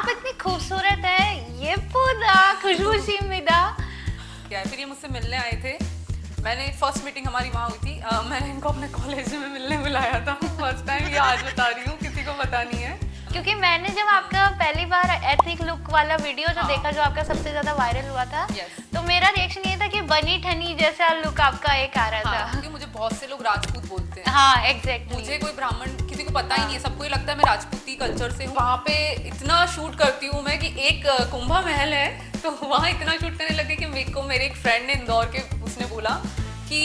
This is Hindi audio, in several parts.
आप इतनी खूबसूरत हैं, ये पूरा खुशबू शिमिदा। क्या है, फिर ये मुझसे मिलने आए थे। मैंने फर्स्ट मीटिंग हमारी वहाँ हुई थी। मैंने इनको अपने कॉलेज में मिलने बुलाया था फर्स्ट टाइम। ये आज बता रही हूँ, किसी को पता नहीं है। क्योंकि मैंने जब आपका पहली बार एथनिक लुक वाला वीडियो जो देखा, जो आपका सबसे ज्यादा वायरल हुआ था, तो मेरा रिएक्शन ये था कि बनी ठनी जैसा लुक आपका एक आ रहा था। क्योंकि मुझे बहुत से लोग राजपूत बोलते हैं। हाँ, एग्जैक्टली। मुझे कोई ब्राह्मण किसी को पता ही नहीं है, सबको ये लगता है मैं राजपूती कल्चर से हूँ। वहाँ पे इतना शूट करती हूँ मैं कि एक कुंभा महल है, तो वहाँ इतना शूट करने लगे कि मेरे को मेरे एक फ्रेंड ने इंदौर के, उसने बोला कि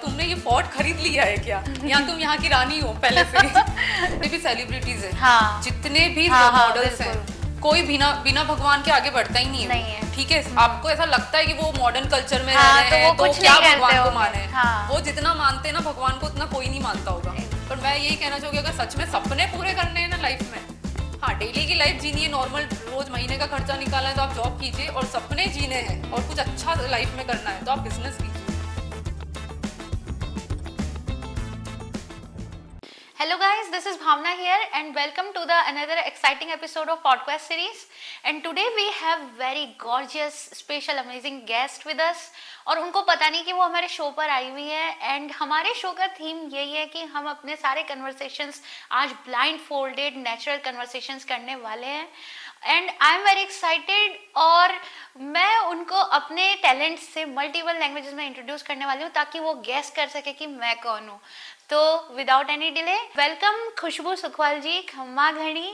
तुमने ये फोर्ट खरीद लिया है क्या, या तुम यहाँ की रानी हो पहले से। जितने भी सेलिब्रिटीज हैं, हाँ, जितने भी हाँ, मॉडल्स हैं, कोई बिना भगवान के आगे बढ़ता ही नहीं है। ठीक है, आपको ऐसा लगता है कि वो मॉडर्न कल्चर में रह रहे हैं तो क्या भगवान को माने। वो जितना मानते हैं ना भगवान को, उतना कोई नहीं मानता होगा। पर मैं यही कहना चाहूँगी, अगर सच में सपने पूरे करने हैं ना लाइफ में, हाँ डेली की लाइफ जीनी है, नॉर्मल रोज महीने का खर्चा निकालना है तो आप जॉब कीजिए, और सपने जीने हैं और कुछ अच्छा लाइफ में करना है तो आप बिजनेस कीजिए। Hello guys, this is Bhavna here and welcome to the another exciting episode of podcast series. And today we have very gorgeous, special, amazing guest with us. और उनको पता नहीं कि वो हमारे शो पर आई हुई है, एंड हमारे शो का थीम यही है कि हम अपने सारे कन्वर्सेशंस आज ब्लाइंड फोल्डेड नेचुरल कन्वर्सेशंस करने वाले हैं। And I am very excited, और मैं उनको अपने टैलेंट से मल्टीपल लैंग्वेजेस में इंट्रोड्यूस करने वाली हूँ ताकि वो गेस कर सके कि मैं कौन हूँ। तो विदाउट एनी डिले, वेलकम खुशबू सुखवाल जी, खम्मा घणी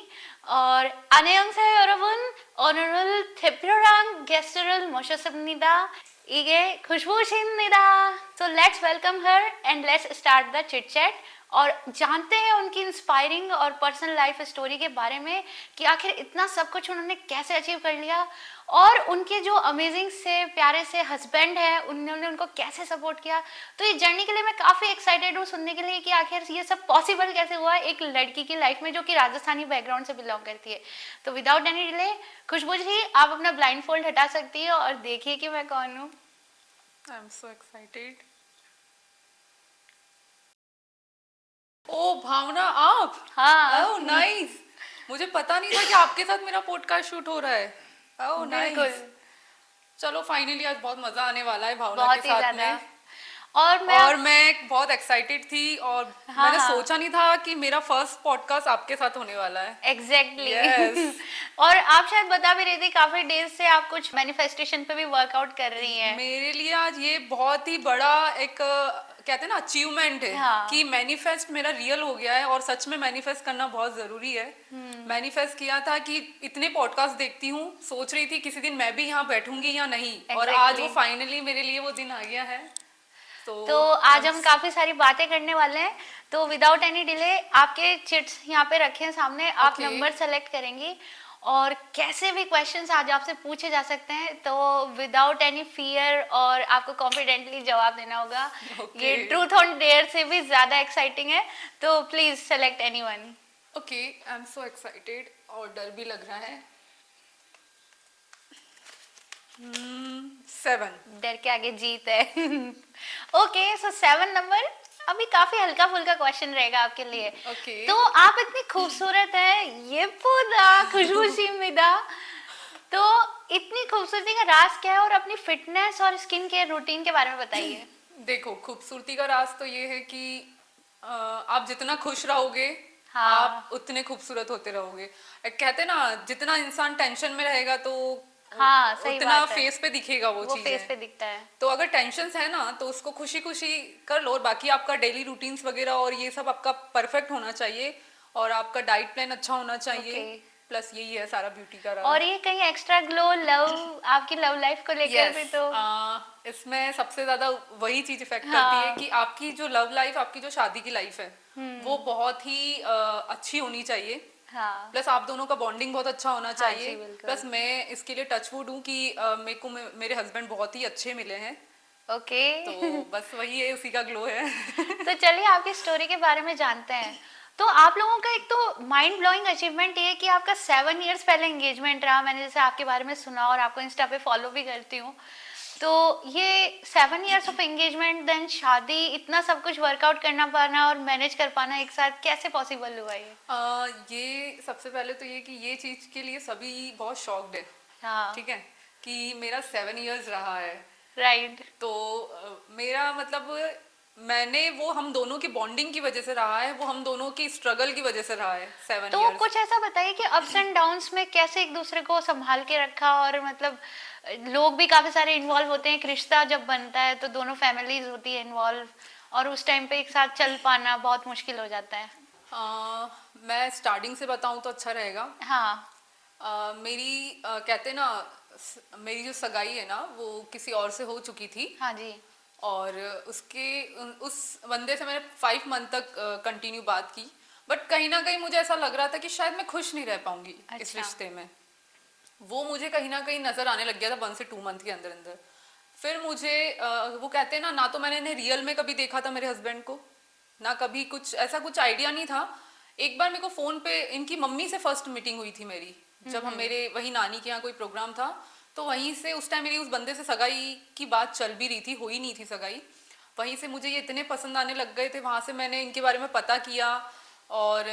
और 안녕하세요 여러분, 오늘은 특별한 게스트를 모셨습니다. 이게 खुशबू십니다. So let's welcome her and let's start the chit chat और जानते हैं उनकी इंस्पायरिंग और पर्सनल लाइफ स्टोरी के बारे में कि आखिर इतना सब कुछ उन्होंने कैसे अचीव कर लिया, और उनके जो अमेजिंग से प्यारे से हस्बैंड है उन्होंने उनको कैसे सपोर्ट किया। तो ये जर्नी के लिए मैं काफ़ी एक्साइटेड हूँ सुनने के लिए कि आखिर ये सब पॉसिबल कैसे हुआ एक लड़की की लाइफ में जो कि राजस्थानी बैकग्राउंड से बिलोंग करती है। तो विदाउट एनी डिले, खुशबू जी आप अपना ब्लाइंड फोल्ड हटा सकती है और देखिए कि मैं कौन हूँ। I am so excited. ओ भावना, आप? हाँ, ओह नाइस। मुझे पता नहीं था कि आपके साथ मेरा पॉडकास्ट शूट हो रहा है। Oh nice. चलो फाइनली आज बहुत मजा आने वाला है भावना के साथ में। और मैं बहुत एक्साइटेड थी, और मैंने सोचा नहीं था कि मेरा फर्स्ट पॉडकास्ट आपके साथ होने वाला है। एग्जैक्टली। और आप शायद बता भी रही थी काफी डेज से आप कुछ मैनिफेस्टेशन पे भी वर्कआउट कर रही हैं। मेरे लिए आज ये बहुत ही बड़ा एक कहते हैं ना अचीवमेंट है। कि मैनिफेस्ट मेरा रियल हो गया है, और सच में मैनिफेस्ट करना बहुत जरूरी है। मैनिफेस्ट किया था कि इतने पॉडकास्ट देखती हूँ, सोच रही थी किसी दिन मैं भी यहाँ बैठूंगी या नहीं, और आज वो फाइनली मेरे लिए वो दिन आ गया है। तो आज हम काफी सारी बातें करने वाले हैं। तो विदाउट एनी डिले आपके चिट्स यहाँ पे रखे हैं सामने, आप नंबर सेलेक्ट करेंगी और कैसे भी क्वेश्चंस आज आपसे पूछे जा सकते हैं। तो विदाउट एनी फियर, और आपको कॉन्फिडेंटली जवाब देना होगा। ये ट्रूथ ऑन डेयर से भी ज्यादा एक्साइटिंग है, तो please select anyone. Okay, I am so excited और डर भी लग रहा है। 7। डर के आगे जीत है। ओके, सो 7 नंबर अभी काफी हल्का फुल्का क्वेश्चन रहेगा आपके लिए। तो आप इतनी खूबसूरत हैं, ये पूरा खुशबू शिमिदा। तो इतनी खूबसूरती का राज क्या है, और अपनी फिटनेस और स्किन केयर रूटीन के बारे में बताइए। देखो, खूबसूरती का राज तो ये है कि आप जितना खुश रहोगे, आप उतने खूबसूरत होते रहोगे। कहते हैं ना, जितना इंसान टेंशन में रहेगा तो सही उतना बात है, फेस पे दिखेगा वो चीज़ फेस पे दिखता है। तो अगर टेंशन है ना, तो उसको खुशी खुशी कर लो, और बाकी आपका डेली रूटीन्स वगैरह और ये सब आपका परफेक्ट होना चाहिए, और आपका डाइट प्लान अच्छा होना चाहिए। प्लस यही है सारा ब्यूटी का राज। और ये कहीं एक्स्ट्रा ग्लो लव, आपकी लव लाइफ को लेकर भी तो इसमें सबसे ज्यादा वही चीज इफेक्ट करती है कि आपकी जो लव लाइफ, आपकी जो शादी की लाइफ है, वो बहुत ही अच्छी होनी चाहिए। प्लस आप दोनों का बॉन्डिंग बहुत अच्छा होना चाहिए। प्लस मैं इसके लिए टचवुड हूँ कि मेरे को मेरे हस्बैंड बहुत ही अच्छे मिले हैं। तो बस वही है, उसी का ग्लो है। तो चलिए आपकी स्टोरी के बारे में जानते हैं। तो आप लोगों का एक तो माइंड ब्लोइंग अचीवमेंट ये है कि आपका 7 इयर्स पहले एंगेजमेंट रहा। मैंने जैसे आपके बारे में सुना और आपको इंस्टा पे फॉलो भी करती हूँ। तो ये 7 years ऑफ एंगेजमेंट देन शादी, इतना सब कुछ वर्कआउट करना पाना और मैनेज कर पाना एक साथ कैसे पॉसिबल हुआ ये? ये सबसे पहले तो ये कि ये चीज के लिए सभी बहुत शॉक्ड है। हाँ, ठीक है, कि मेरा 7 years रहा है। राइट। तो मेरा मतलब मैंने वो हम दोनों की बॉन्डिंग की वजह से रहा है, वो हम दोनों की स्ट्रगल की वजह से रहा है 7 तो years। कुछ ऐसा बताइए कि अप्स एंड डाउन्स में कैसे एक दूसरे को संभाल के रखा, और मतलब लोग भी काफी सारे इन्वॉल्व होते हैं, एक रिश्ता जब बनता है तो दोनों फैमिलीज होती है इन्वॉल्व, और उस टाइम पे एक साथ चल पाना बहुत मुश्किल हो जाता है। मैं स्टार्टिंग से बताऊं तो अच्छा रहेगा। हाँ मेरी कहते ना, मेरी जो सगाई है ना वो किसी और से हो चुकी थी। हाँ जी। और उस बंदे से मैंने 5 month तक कंटिन्यू बात की, बट कहीं ना कहीं मुझे ऐसा लग रहा था कि शायद मैं खुश नहीं रह पाऊंगी इस अच्छा। रिश्ते में। वो मुझे कहीं ना कहीं नजर आने लग गया था 1 से 2 month के अंदर अंदर। फिर मुझे वो कहते हैं ना तो मैंने इन्हें रियल में कभी देखा था मेरे हस्बैंड को, ना कभी कुछ ऐसा कुछ आइडिया नहीं था। एक बार मेरे को फोन पे इनकी मम्मी से फर्स्ट मीटिंग हुई थी मेरी, जब हम मेरे वही नानी के यहाँ कोई प्रोग्राम था, तो वहीं से उस टाइम मेरी उस बंदे से सगाई की बात चल भी रही थी, हो ही नहीं थी सगाई। वहीं से मुझे ये इतने पसंद आने लग गए थे, वहां से मैंने इनके बारे में पता किया, और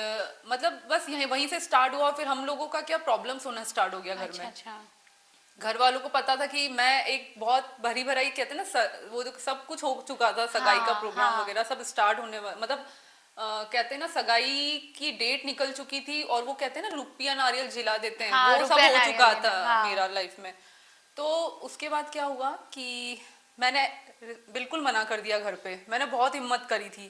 मतलब बस यहीं वहीं से स्टार्ट हुआ। फिर हम लोगों का क्या प्रॉब्लम्स होना स्टार्ट हो गया घर अच्छा में। अच्छा। घर वालों को पता था कि मैं एक बहुत भरी भराई कहते हैं ना वो जो सब कुछ हो चुका था, सगाई का हाँ प्रोग्राम हाँ। वगैरह सब स्टार्ट होने मतलब कहते हैं ना सगाई की डेट निकल चुकी थी, और वो कहते हैं ना रुपया नारियल जिला देते हैं, हाँ, वो सब रुपया हो नारियल चुका देना, था हाँ। मेरा लाइफ में। तो उसके बाद क्या हुआ कि मैंने बिल्कुल मना कर दिया घर पे, मैंने बहुत हिम्मत करी थी।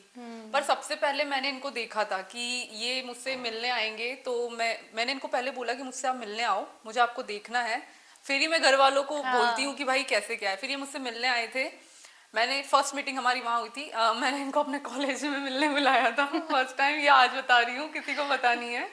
पर सबसे पहले मैंने इनको देखा था कि ये मुझसे मिलने आएंगे, तो मैंने इनको पहले बोला कि मुझसे आप मिलने आओ, मुझे आपको देखना है, फिर ही मैं घर वालों को बोलती हूँ कि भाई कैसे क्या है। फिर ये मुझसे मिलने आए थे, मैंने फर्स्ट मीटिंग हमारी वहाँ हुई थी। मैंने इनको अपने कॉलेज में मिलने बुलाया था फर्स्ट टाइम, ये आज बता रही हूँ, किसी को पता नहीं है।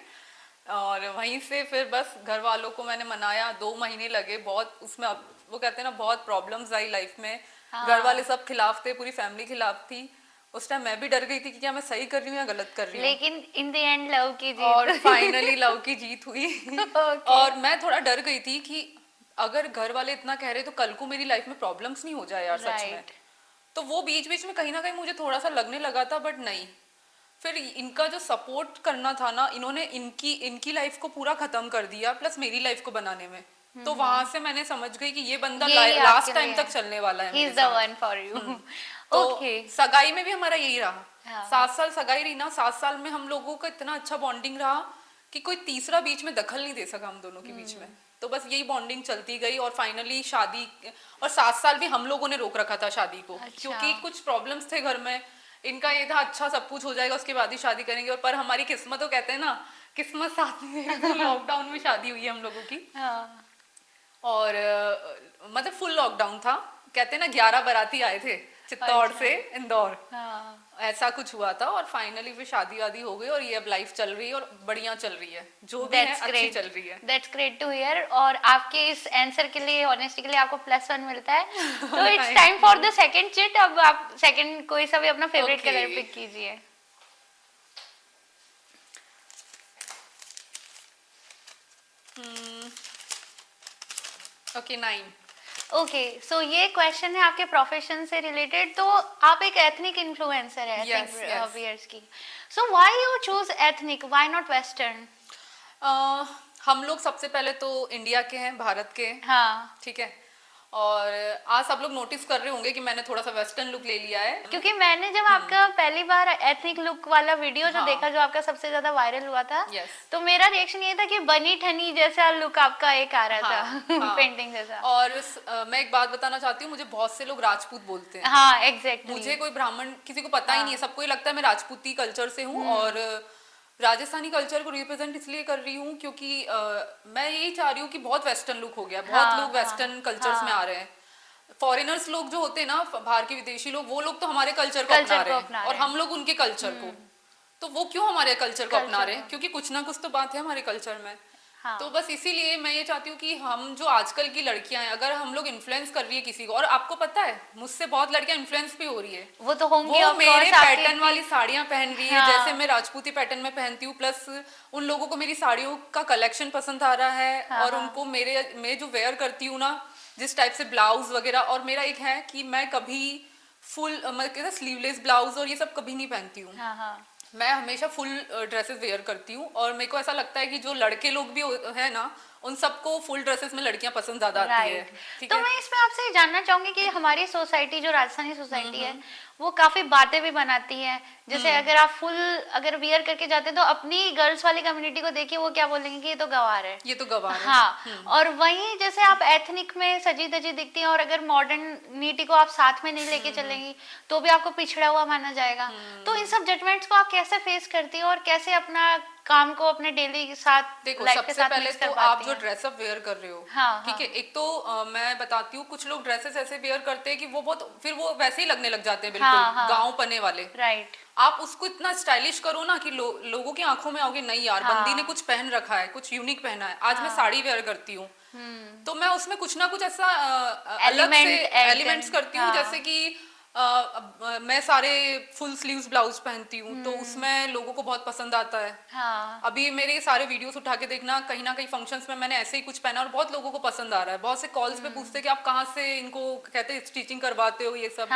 और वहीं से फिर बस घर वालों को मैंने मनाया, 2 महीने लगे बहुत उसमें। वो कहते हैं ना बहुत प्रॉब्लम्स आई लाइफ में। घर वाले सब खिलाफ थे, पूरी फैमिली खिलाफ थी। उस टाइम मैं भी डर गई थी कि क्या मैं सही कर रही हूँ या गलत कर रही हूँ। लेकिन इन द एंड लव की जीत। और फाइनली लव की जीत हुई। Okay. और मैं थोड़ा डर गई थी कि अगर घर वाले इतना कह रहे तो कल को मेरी लाइफ में प्रॉब्लम्स नहीं हो जाए यार सच में। तो वो बीच बीच में कहीं ना कहीं मुझे थोड़ा सा लगने लगा था, बट नहीं। फिर इनका जो सपोर्ट करना था ना, इन्होंने इनकी लाइफ को पूरा खत्म कर दिया, प्लस मेरी लाइफ को बनाने में। तो वहां से मैंने समझ गई कि ये बंदा लास्ट टाइम तक चलने वाला है मेरे साथ। He is the one for you. तो Okay. सगाई में भी हमारा यही रहा। हाँ। 7 साल सगाई रही ना, 7 साल में हम लोगों का इतना अच्छा बॉन्डिंग रहा कि कोई तीसरा बीच में दखल नहीं दे सका हम दोनों के बीच में। तो बस यही बॉन्डिंग चलती गई, और फाइनली शादी। और 7 साल भी हम लोगों ने रोक रखा था शादी को। अच्छा। क्योंकि कुछ प्रॉब्लम्स थे घर में। इनका ये था अच्छा सब कुछ हो जाएगा उसके बाद ही शादी करेंगे, और पर हमारी किस्मत, तो कहते हैं ना किस्मत साथ में। लॉकडाउन में शादी हुई है हम लोगों की। हाँ। और मतलब फुल लॉकडाउन था। कहते हैं ना 11 बाराती आए थे चित्तौड़ से इंदौर। हाँ। ऐसा कुछ हुआ था, और फाइनली फिर शादी वादी हो गई, और ये अब लाइफ चल रही है और बढ़िया चल रही है, जो भी है अच्छी चल रही है। That's great to hear. और आपके इस आंसर के लिए, ऑनेस्टी के लिए आपको +1 मिलता है। तो it's time for the second chit. अब आप सेकंड कोई सा भी अपना फेवरेट Okay. कलर पिक कीजिए। ओके 9। ओके, सो ये क्वेश्चन है आपके प्रोफेशन से रिलेटेड। तो आप एक एथनिक इन्फ्लुएंसर है Yes, yes. वियर्स की। So why you choose ethnic, why not western? हम लोग सबसे पहले तो इंडिया के हैं, भारत के हैं। हाँ, ठीक है। और आज सब लोग नोटिस कर रहे होंगे कि मैंने थोड़ा सा वेस्टर्न लुक ले लिया है, क्योंकि मैंने जब आपका पहली बार एथनिक लुक वाला वीडियो जो हाँ। देखा, जो आपका सबसे ज्यादा वायरल हुआ था, Yes. तो मेरा रिएक्शन ये था कि बनी ठनी जैसा लुक आपका एक आ रहा हाँ, था। हाँ। पेंटिंग जैसा। और मैं एक बात बताना चाहती हूँ, मुझे बहुत से लोग राजपूत बोलते हैं। हाँ, एग्जैक्टली। मुझे कोई ब्राह्मण किसी को पता ही नहीं है, सबको ये लगता है मैं राजपूती कल्चर से हूँ। और राजस्थानी कल्चर को रिप्रेजेंट इसलिए कर रही हूँ क्योंकि मैं यही चाह रही हूँ कि बहुत वेस्टर्न लुक हो गया, बहुत लोग वेस्टर्न कल्चर्स में आ रहे हैं। फॉरेनर्स लोग जो होते हैं ना, बाहर के विदेशी लोग, वो लोग तो हमारे कल्चर को अपना रहे हैं, और हम लोग उनके कल्चर को। तो वो क्यों हमारे कल्चर को अपना रहे हैं? क्योंकि कुछ ना कुछ तो बात है हमारे कल्चर में। हाँ। तो बस इसीलिए मैं ये चाहती हूँ कि हम जो आजकल की लड़कियां हैं, अगर हम लोग इन्फ्लुएंस कर रही है किसी को, और आपको पता है मुझसे बहुत लड़कियां इन्फ्लुएंस भी हो रही है, वो तो होंगी, वो of मेरे course, आपकी पैटर्न वाली साड़ियां पहन रही है। हाँ। जैसे मैं राजपूती पैटर्न में पहनती हूँ, प्लस उन लोगों को मेरी साड़ियों का कलेक्शन पसंद आ रहा है। हाँ, और हाँ। उनको मैं जो वेयर करती हूँ ना, जिस टाइप से ब्लाउज वगैरह, और मेरा एक है कि मैं कभी फुल मतलब स्लीवलेस ब्लाउज और ये सब कभी नहीं पहनती हूँ। मैं हमेशा फुल ड्रेसेस वेयर करती हूँ, और मेरे को ऐसा लगता है कि जो लड़के लोग भी है ना, उन सबको फुल ड्रेसेस में लड़कियां पसंद ज्यादा आती है। तो मैं इसमें आपसे जानना चाहूंगी कि हमारी सोसाइटी, जो राजस्थानी सोसाइटी है, वो काफी बातें भी बनाती है। जैसे अगर आप फुल अगर वियर करके जाते हैं तो अपनी गर्ल्स वाली कम्युनिटी को देखिए, वो क्या बोलेंगे कि ये तो गंवार है, ये तो गंवार है। हाँ। और वहीं जैसे आप एथनिक में सजी धजी दिखती हैं, और अगर मॉडर्निटी को आप साथ में नहीं लेके चलेंगी तो भी आपको पिछड़ा हुआ माना जाएगा। तो इन सब जजमेंट्स को आप कैसे फेस करती हैं और कैसे अपना काम को अपने डेली साथ, देखो सबसे पहले तो आप जो ड्रेसअप वेयर कर रहे हो, ठीक है, एक तो मैं बताती हूँ, कुछ लोग ड्रेसेस ऐसे वेयर करते हैं कि वो बहुत फिर वो वैसे ही लगने लग जाते हैं, बिल्कुल गांव पने वाले। राइट। आप उसको इतना स्टाइलिश करो ना कि लोगों की आंखों में आओगे, नहीं यार बंदी ने कुछ पहन रखा है, कुछ यूनिक पहना है। आज मैं साड़ी वेयर करती हूँ, तो मैं उसमें कुछ ना कुछ ऐसा अलग से एलिमेंट्स करती हूँ, जैसे कि मैं सारे फुल स्लीव्स ब्लाउज पहनती हूँ, तो उसमें लोगों को बहुत पसंद आता है। अभी मेरे सारे वीडियोस उठा के देखना, कहीं ना कहीं फंक्शंस में मैंने ऐसे ही कुछ पहना और बहुत लोगों को पसंद आ रहा है। बहुत से कॉल्स पे पूछते हैं कि आप कहाँ से इनको कहते हैं स्टिचिंग करवाते हो, ये सब।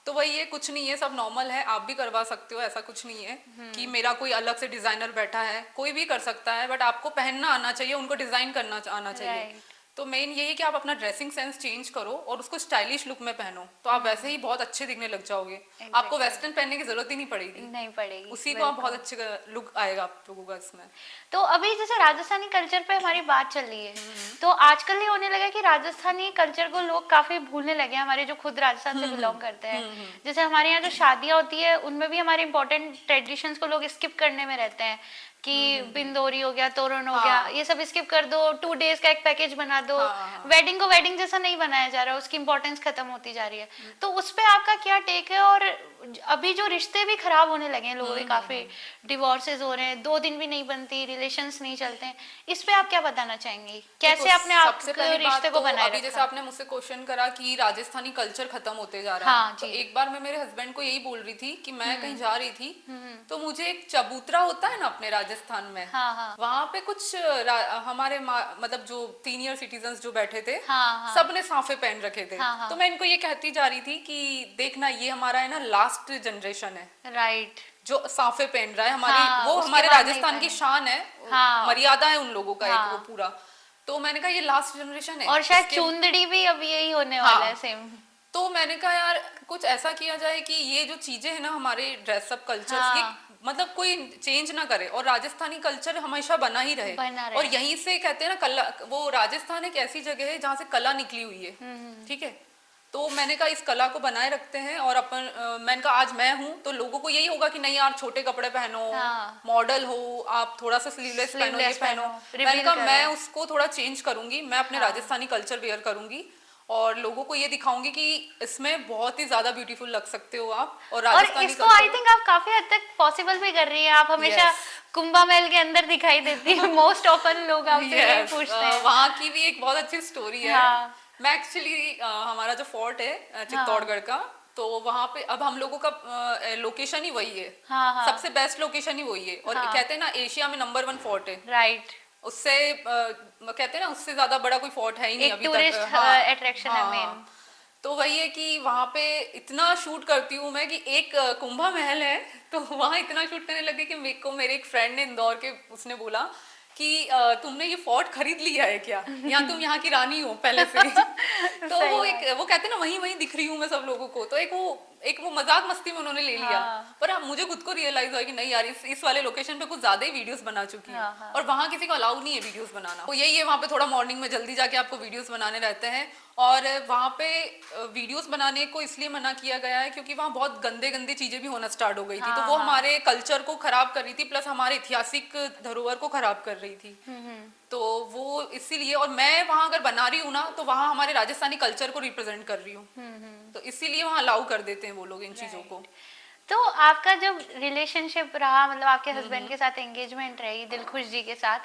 तो वही ये कुछ नहीं है, सब नॉर्मल है, आप भी करवा सकते हो, ऐसा कुछ नहीं है कि मेरा कोई अलग से डिजाइनर बैठा है, कोई भी कर सकता है, बट आपको पहनना आना चाहिए, उनको डिजाइन करना आना चाहिए। तो मेन यही कि आप अपना ड्रेसिंग सेंस चेंज करो और उसको स्टाइलिश लुक में पहनो, तो आप वैसे ही बहुत अच्छे दिखने लग जाओगे। आपको वेस्टर्न पहनने की जरूरत ही नहीं पड़ेगी, उसी को आप बहुत अच्छे लुक आएगा आप लोगों का इसमें। तो अभी जैसे राजस्थानी कल्चर पे हमारी बात चल रही है, तो आजकल ये होने लगा कि राजस्थानी कल्चर को लोग काफी भूलने लगे हैं, हमारे जो खुद राजस्थान से बिलोंग करते हैं। जैसे हमारे यहाँ जो शादियां होती है उनमें भी हमारे इंपॉर्टेंट ट्रेडिशंस को लोग स्किप करने में रहते हैं कि बिंदोरी हो गया, तोरण हो गया, ये सब स्किप कर दो, 2 डेज का एक पैकेज बना दो। वेडिंग को वेडिंग जैसा नहीं बनाया जा रहा है, उसकी इंपॉर्टेंस खत्म होती जा रही है। तो उस पे आपका क्या टेक है? और अभी जो रिश्ते भी खराब होने लगे हैं लोगों के, काफी डिवोर्सेस हो रहे हैं, 2 दिन भी नहीं बनती, रिलेशंस नहीं चलते हैं, इस पे आप क्या बताना चाहेंगी? कैसे अपने आप के रिश्ते को बनाए रखा? जैसे आपने मुझसे क्वेश्चन करा कि राजस्थानी कल्चर खत्म होते जा रहा है, तो एक बार मैं मेरे हस्बैंड को यही बोल रही थी कि मैं कहीं जा रही थी, तो मुझे एक चबूतरा होता है ना अपने राजस्थान में, वहां पे कुछ हमारे मतलब जो सीनियर सिटीजन्स जो बैठे थे, सबने साफे पहन रखे थे। तो मैं इनको ये कहती जा रही थी कि देखना, ये हमारा है ना लास्ट जनरेशन है, राइट, जो साफे पहन रहा है। हमारी वो हमारे राजस्थान की शान है, मर्यादा है उन लोगों का एक वो पूरा। तो मैंने कहा ये लास्ट जनरेशन है, और शायद चुंदड़ी भी अब यही होने वाला है सेम। तो मैंने कहा यार कुछ ऐसा किया जाए कि ये जो चीजें है ना हमारे ड्रेसअप कल्चर, ये मतलब कोई चेंज ना करे और राजस्थानी कल्चर हमेशा बना ही रहे। और यहीं से कहते हैं ना कला, वो राजस्थान एक ऐसी जगह है जहाँ से कला निकली हुई है, ठीक है। तो मैंने कहा इस कला को बनाए रखते हैं, और मैंने कहा आज मैं हूँ तो लोगों को यही होगा कि नहीं यार छोटे कपड़े पहनो, मॉडल हो, आप थोड़ा सा स्लीवलेस पहनो, ये पहनो। मैंने कहा मैं उसको थोड़ा चेंज करूंगी, मैं अपने राजस्थानी कल्चर वेयर करूंगी और लोगों को ये दिखाऊंगी कि इसमें बहुत ही ज्यादा ब्यूटीफुल लग सकते हो आप। और इसको आई थिंक आप काफी हद तक पॉसिबल भी कर रही हैं। आप हमेशा कुंभा महल के अंदर दिखाई देती है, मोस्ट ऑफन लोग आपसे पूछते हैं। वहाँ की भी एक बहुत अच्छी स्टोरी है। मैं एक्चुअली हमारा जो फोर्ट है चित्तौड़गढ़ का, तो वहाँ पे अब हम लोगों का लोकेशन ही वही है, सबसे बेस्ट लोकेशन ही वही है। और कहते हैं ना एशिया में नंबर 1 फोर्ट है, राइट। उससे कहते हैं ना उससे ज्यादा बड़ा कोई फोर्ट है ही नहीं अभी तक, अट्रैक्शन है मेन। तो वही है कि वहाँ पे इतना शूट करती हूँ मैं कि एक कुंभा महल है, तो वहाँ इतना शूट करने लगे कि मेरे को मेरे एक फ्रेंड ने इंदौर के, उसने बोला कि तुमने ये फोर्ट खरीद लिया है क्या, या तुम यहाँ की रानी हो पहले से? तो वो कहते हैं ना वहीं दिख रही हूँ मैं सब लोगों को। तो एक वो मजाक मस्ती में उन्होंने ले लिया, पर मुझे खुद को रियलाइज हुआ कि नहीं यार इस वाले लोकेशन पे कुछ ज्यादा ही वीडियोस बना चुकी है, और वहाँ किसी को अलाउ नहीं है वीडियोस बनाना। तो यही है, वहाँ पे थोड़ा मॉर्निंग में जल्दी जाके आपको वीडियोस बनाने रहते हैं, और वहाँ पे वीडियोस बनाने को इसलिए मना किया गया है क्योंकि वहाँ बहुत गंदी चीजें भी होना स्टार्ट हो गई थी। तो वो हमारे कल्चर को खराब कर रही थी, प्लस हमारे ऐतिहासिक धरोहर को खराब कर रही थी। तो वो इसीलिए, और मैं वहाँ अगर बना रही हूँ ना तो वहाँ हमारे राजस्थानी कल्चर को रिप्रेजेंट कर रही हूँ, तो इसीलिए वहाँ अलाउ कर देते हैं वो लोग इन चीजों को। तो आपका जब रिलेशनशिप रहा, मतलब आपके हस्बैंड के साथ एंगेजमेंट रही दिलखुश जी के साथ,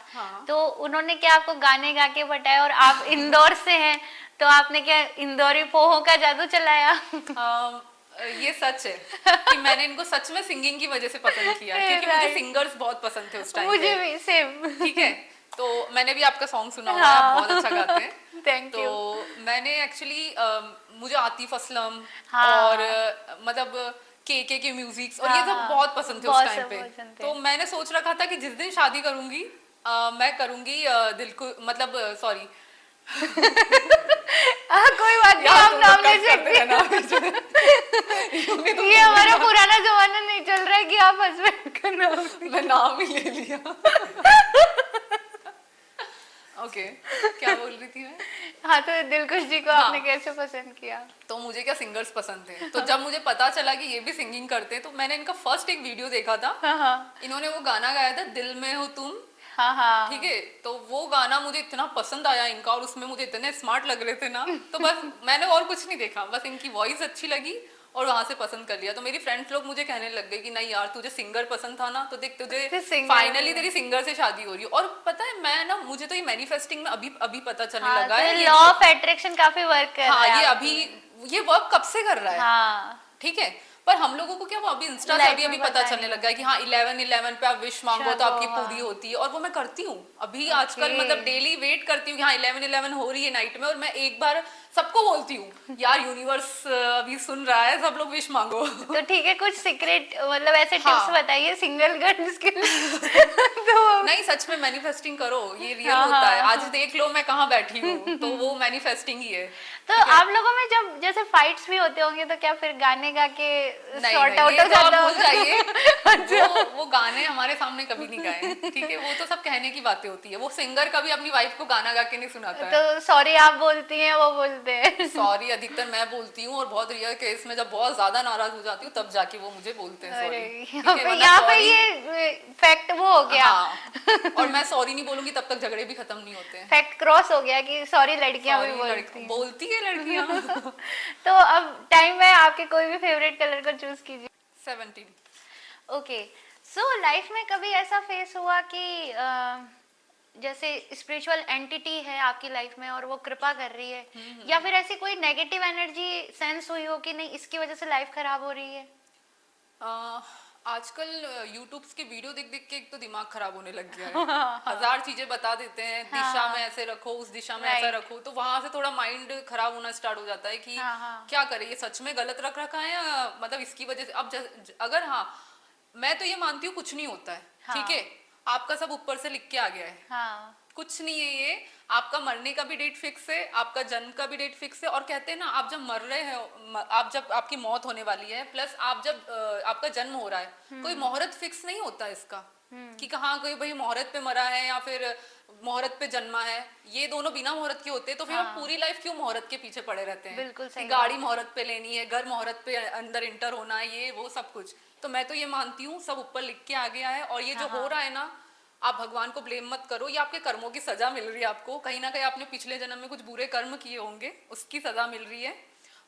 तो उन्होंने क्या आपको गाने गा के बताया? और आप इंदौर से हैं तो आपने क्या इंदौरी पोहो का जादू चलाया? ये सच है कि मैंने इनको सच में सिंगिंग की वजह से पसंद किया, क्योंकि मुझे सिंगर्स बहुत पसंद थे उस टाइम। मुझे भी सेम। ठीक है, तो मैंने भी आपका सॉन्ग सुना हुआ है, आप बहुत अच्छा गाते हैं। Thank you. तो मैंने एक्चुअली मुझे आतिफ असलम हाँ। और मतलब के म्यूजिक्स और ये सब हाँ, बहुत पसंद थे उस बहुत टाइम सब पे। पसंद थे। तो मैंने सोच रखा था कि जिस दिन शादी करूंगी मैं करूंगी दिल को मतलब सॉरी कोई बात नहीं, आप नाम ले सकते हैं। ये हमारा पुराना जमाना नहीं चल रहा है कि आप हस्बैंड का नाम मैं नाम ही ले लिया। ओके क्या बोल रही थी मैं? हाँ, तो दिलकुश जी को आपने कैसे पसंद किया? तो मुझे क्या सिंगर्स पसंद थे, तो जब मुझे पता चला कि ये भी सिंगिंग करते हैं तो मैंने इनका फर्स्ट एक वीडियो देखा था। हाँ इन्होंने वो गाना गाया था दिल में हो तुम। हाँ ठीक है, तो वो गाना मुझे इतना पसंद आया इनका और उसमें मुझे इतने स्मार्ट लग रहे थे ना, तो बस मैंने और कुछ नहीं देखा, बस इनकी वॉइस अच्छी लगी और वहां से पसंद कर लिया। तो मेरी फ्रेंड्स लोग मुझे कहने लग गए कि नहीं यार तुझे सिंगर पसंद था ना, तो देख तुझे फाइनली तेरी सिंगर से शादी हो रही है। और पता है मैं ना, मुझे तो ये मैनिफेस्टिंग में अभी पता चलने लगा है, लॉ ऑफ अट्रैक्शन काफी वर्क कर रहा है। ये अभी ये वर्क कब से कर रहा है। हाँ, ठीक है, पर हम लोगों को क्या वो अभी इंस्टा से अभी पता चलने लगा है कि हाँ 11/11 पे आप विश मांगो तो आपकी पूरी होती है। और वो मैं करती हूँ अभी आजकल, मतलब डेली वेट करती हूँ कि हाँ 11/11 हो रही है नाइट में, और मैं एक बार सबको बोलती हूँ यार यूनिवर्स अभी सुन रहा है, सब लोग विश मांगो। तो ठीक है, कुछ सीक्रेट मतलब ऐसे टिप्स बताइए सिंगल गर्ल्स के तो नहीं, सच में मैनिफेस्टिंग करो, ये रियल होता है। आज देख लो मैं कहाँ बैठी हूँ, तो वो मैनिफेस्टिंग ही है। तो आप लोगों में जब जैसे फाइट्स भी होते होंगे तो क्या फिर गाने गा के सॉर्ट आउट हो जाता हो जाइए? वो गाने हमारे सामने कभी नहीं गाए, ठीक है, वो तो सब कहने की बातें होती है। वो सिंगर कभी अपनी वाइफ को गाना गा के नहीं सुनाता है। तो सॉरी आप बोलती हैं, वो बोलते हैं सॉरी अधिकतर मैं बोलती हूँ, और बहुत रियल केस में जब बहुत ज्यादा नाराज हो जाती हूँ तब जाके वो मुझे बोलते हैं सॉरी। यहाँ पे ये फैक्ट वो हो गया। हाँ, और मैं सॉरी नहीं बोलूंगी तब तक झगड़े भी खत्म नहीं होते। फैक्ट क्रॉस हो गया कि सॉरी लड़कियां भी बोलती है लड़कियां। तो अब टाइम है, आपके कोई भी फेवरेट कलर को चूज कीजिए। 17। ओके, सो लाइफ में कभी ऐसा फेस हुआ कि जैसे स्पिरिचुअल एंटिटी है आपकी लाइफ में और वो कृपा कर रही है, या फिर ऐसी कोई नेगेटिव एनर्जी सेंस हुई हो कि नहीं इसकी वजह से लाइफ खराब हो रही है? आजकल यूट्यूब के वीडियो देख देख के एक तो दिमाग खराब होने लग गया है। हजार चीजें बता देते हैं, दिशा में ऐसे रखो, उस दिशा में ऐसा रखो, तो वहां से थोड़ा माइंड खराब होना स्टार्ट हो जाता है कि क्या करे, ये सच में गलत रख रखा है या मतलब इसकी वजह से। अब अगर हाँ, मैं तो ये मानती हूँ कुछ नहीं होता है, ठीक है, आपका सब ऊपर से लिख के आ गया है। कुछ नहीं है ये, आपका मरने का भी डेट फिक्स है, आपका जन्म का भी डेट फिक्स है। और कहते हैं ना, आप जब मर रहे हैं, आप जब आपकी मौत होने वाली है, प्लस आप जब आपका जन्म हो रहा है, कोई मुहूर्त फिक्स नहीं होता इसका कि कहाँ कोई भाई मुहूर्त पे मरा है या फिर मुहूर्त पे जन्मा है। ये दोनों बिना मुहूर्त के होते हैं, तो फिर हम पूरी लाइफ क्यों मुहूर्त के पीछे पड़े रहते हैं? बिल्कुल सही। गाड़ी मुहूर्त पे लेनी है, घर मुहूर्त पे अंदर इंटर होना है, ये वो सब कुछ। तो मैं तो ये मानती हूँ सब ऊपर लिख के आ गया है। और ये जो हो रहा है ना, आप भगवान को ब्लेम मत करो, ये आपके कर्मों की सजा मिल रही है आपको। कहीं ना कहीं आपने पिछले जन्म में कुछ बुरे कर्म किए होंगे, उसकी सजा मिल रही है,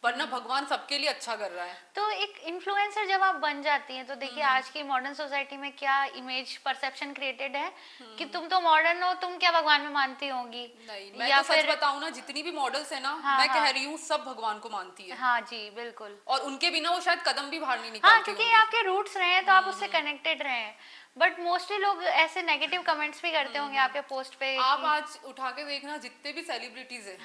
वरना भगवान सबके लिए अच्छा कर रहा है। तो एक इन्फ्लुएंसर जब आप बन जाती हैं तो देखिए आज की मॉडर्न सोसाइटी में क्या इमेज परसेप्शन क्रिएटेड है कि तुम तो मॉडर्न हो, तुम क्या भगवान में मानती होंगी? नहीं, मैं तो सच बताऊं ना, जितनी भी मॉडल्स है ना, मैं कह रही हूँ सब भगवान को मानती है। हाँ जी, बिल्कुल। और उनके बिना वो शायद कदम भी बाहर नहीं निकालती। हाँ, क्योंकि आपके रूट्स रहे हैं तो आप उससे कनेक्टेड रहे हैं। बट मोस्टली लोग ऐसे नेगेटिव कमेंट्स भी करते होंगे आपके पोस्ट पे। आप आज उठा के देखना, जितने भी सेलिब्रिटीज है,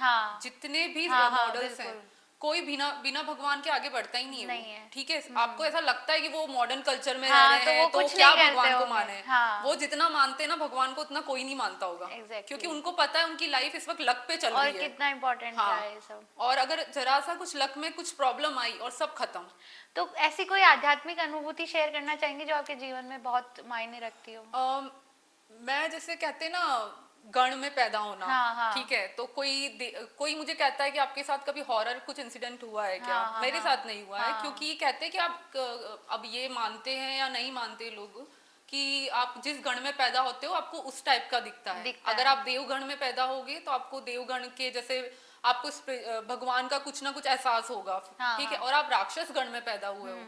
जितने भी मॉडल्स हैं, कोई बिना भगवान के आगे बढ़ता ही नहीं है, ठीक है। आपको ऐसा लगता है कि वो मॉडर्न कल्चर में रह रहे हैं, तो क्या भगवान को माने? वो जितना मानते हैं ना भगवान को, उतना कोई नहीं मानता होगा, क्योंकि उनको पता है उनकी लाइफ इस वक्त लक पे चल रही है, और कितना इम्पोर्टेंट है ये सब। और अगर जरा सा कुछ लक में कुछ प्रॉब्लम आई और सब खत्म। तो ऐसी कोई आध्यात्मिक अनुभूति शेयर करना चाहेंगे जो आपके जीवन में बहुत मायने रखती हो? मैं जैसे कहते हैं ना, गण में पैदा होना, ठीक है, तो कोई मुझे कहता है कि आपके साथ कभी हॉरर कुछ इंसिडेंट हुआ है क्या? मेरे साथ नहीं हुआ है, क्योंकि ये कहते हैं कि आप अब ये मानते हैं या नहीं मानते लोग कि आप जिस गण में पैदा होते हो आपको उस टाइप का दिखता है। अगर आप देवगण में पैदा होगे तो आपको देवगण के जैसे आपको भगवान का कुछ ना कुछ एहसास होगा, ठीक है। और आप राक्षस गण में पैदा हुए हो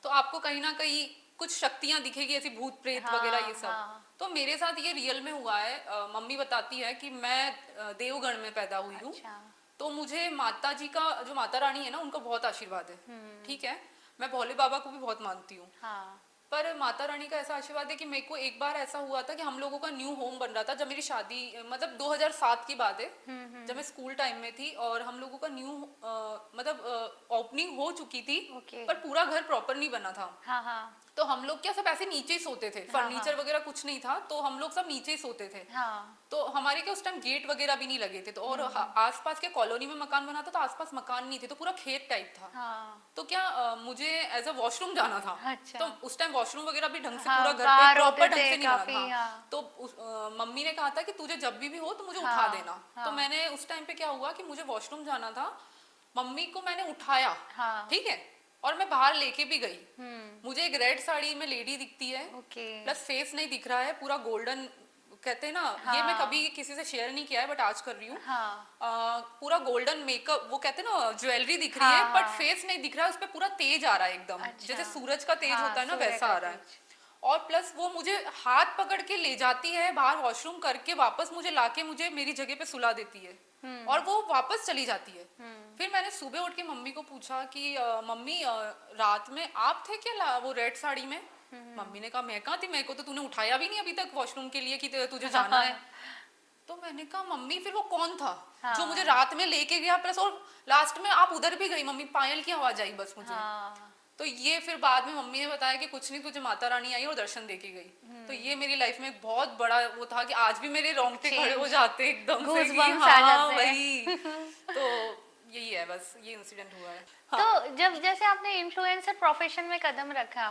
तो आपको कहीं ना कहीं कुछ शक्तियां दिखेगी, ऐसी भूत प्रेत वगैरह ये सब। तो मेरे साथ ये रियल में हुआ है। मम्मी बताती है कि मैं देवगण में पैदा हुई हूँ। तो मुझे माता जी का, जो माता रानी है ना, उनका बहुत आशीर्वाद है, ठीक है। मैं भोले बाबा को भी बहुत मानती हूँ। पर माता रानी का ऐसा आशीर्वाद है कि मेरे को एक बार ऐसा हुआ था कि हम लोगों का न्यू होम बन रहा था, जब मेरी शादी मतलब 2007 की बात है, जब मैं स्कूल टाइम में थी, और हम लोगों का न्यू मतलब ओपनिंग हो चुकी थी, पर पूरा घर प्रॉपर नहीं बना था। हाँ हाँ। तो हम लोग क्या सब ऐसे नीचे ही सोते थे, फर्नीचर वगैरह कुछ नहीं था, तो हम लोग सब नीचे ही सोते थे। तो हमारे क्या उस टाइम गेट वगैरह भी नहीं लगे थे, तो और आसपास के कॉलोनी में मकान बना था, तो आसपास मकान नहीं थे, तो पूरा खेत टाइप था। तो क्या मुझे एज अ वॉशरूम जाना था। अच्छा। तो उस टाइम वॉशरूम वगैरह भी ढंग से पूरा घर पे प्रॉपर ढंग से नहीं बना था। तो मम्मी ने कहा था कि तुझे जब भी हो तो मुझे उठा देना। तो मैंने उस टाइम पे क्या हुआ कि मुझे वॉशरूम जाना था, मम्मी को मैंने उठाया, ठीक है, और मैं बाहर लेके भी गई। मुझे एक रेड साड़ी में लेडी दिखती है, प्लस फेस नहीं दिख रहा है, पूरा गोल्डन कहते हैं ना, ये मैं कभी किसी से शेयर नहीं किया है बट आज कर रही हूँ। पूरा गोल्डन मेकअप, वो कहते हैं ना ज्वेलरी दिख रही है, बट फेस नहीं दिख रहा है, उस पर पूरा तेज आ रहा है एकदम। जैसे सूरज का तेज होता है ना, वैसा आ रहा है। और प्लस वो मुझे हाथ पकड़ के ले जाती है बाहर वॉशरूम करके, वापस मुझे लाके मुझे मेरी जगह पे सुला देती है, और वो वापस चली जाती है। फिर मैंने सुबह उठ के मम्मी को पूछा कि मम्मी रात में आप थे क्या वो रेड साड़ी में? मम्मी ने कहा मैं कहाँ थी, मेरे को तो तूने उठाया भी नहीं अभी तक वॉशरूम के लिए कि तुझे जाना है। तो मैंने कहा मम्मी फिर वो कौन था जो मुझे रात में लेके गया, प्लस और लास्ट में आप उधर भी गई मम्मी, पायल की आवाज आई बस मुझे। तो ये फिर बाद में मम्मी ने बताया कि कुछ नहीं, तुझे माता रानी आई और दर्शन देके गई। तो ये मेरी लाइफ में एक बहुत बड़ा वो था कि आज भी मेरे रोंगटे खड़े हो जाते एकदम से कि हाँ वही। तो यही है, बस ये इंसिडेंट हुआ है। तो जब जैसे आपने इन्फ्लुएंसर प्रोफेशन में कदम रखा,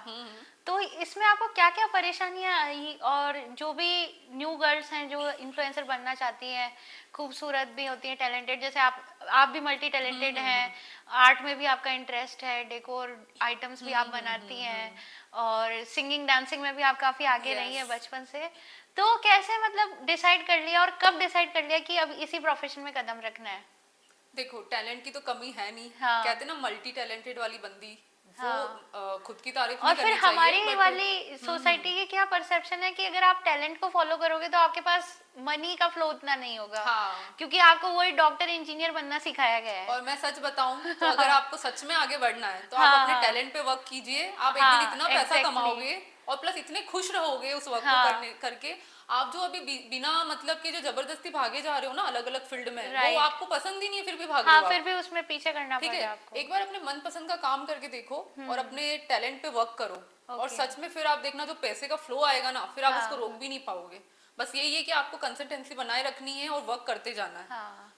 तो इसमें आपको क्या क्या परेशानियां आई, और जो भी न्यू गर्ल्स हैं जो इन्फ्लुएंसर बनना चाहती हैं, खूबसूरत भी होती हैं, टैलेंटेड, जैसे आप भी मल्टी टैलेंटेड हैं, आर्ट में भी आपका इंटरेस्ट है, डेकोर आइटम्स भी आप बनाती हैं, और सिंगिंग डांसिंग में भी आप काफी आगे रही हैं बचपन से। तो कैसे मतलब डिसाइड कर लिया, और कब डिसाइड कर लिया कि अब इसी प्रोफेशन में कदम रखना है? देखो टैलेंट की तो कमी है नहीं, कहते ना मल्टी टैलेंटेड वाली बंदी, वो खुद की तारीफ नहीं करनी चाहिए। और फिर हमारी वाली सोसाइटी की क्या परसेप्शन है कि अगर आप टैलेंट को फॉलो करोगे तो आपके पास मनी का फ्लो उतना नहीं होगा, क्योंकि आपको वही डॉक्टर इंजीनियर बनना सिखाया गया है। और मैं सच बताऊं तो अगर आपको सच में आगे बढ़ना है तो आप अपने टैलेंट पे वर्क कीजिए, आप एक दिन इतना पैसा कमाओगे और प्लस इतने खुश रहोगे उस वर्क को करके। आप जो अभी बिना मतलब के जो जबरदस्ती भागे जा रहे हो ना अलग अलग फील्ड में, वो आपको पसंद ही नहीं है, फिर भी भाग रहे हो। फिर भी उसमें पीछे करना पड़ेगा आपको। एक बार अपने मन पसंद का काम करके देखो और अपने टैलेंट पे वर्क करो, और सच में फिर आप देखना जो पैसे का फ्लो आएगा ना, फिर आप उसको रोक भी नहीं पाओगे। बस यही है कि आपको कंसिस्टेंसी बनाए रखनी है और वर्क करते जाना है।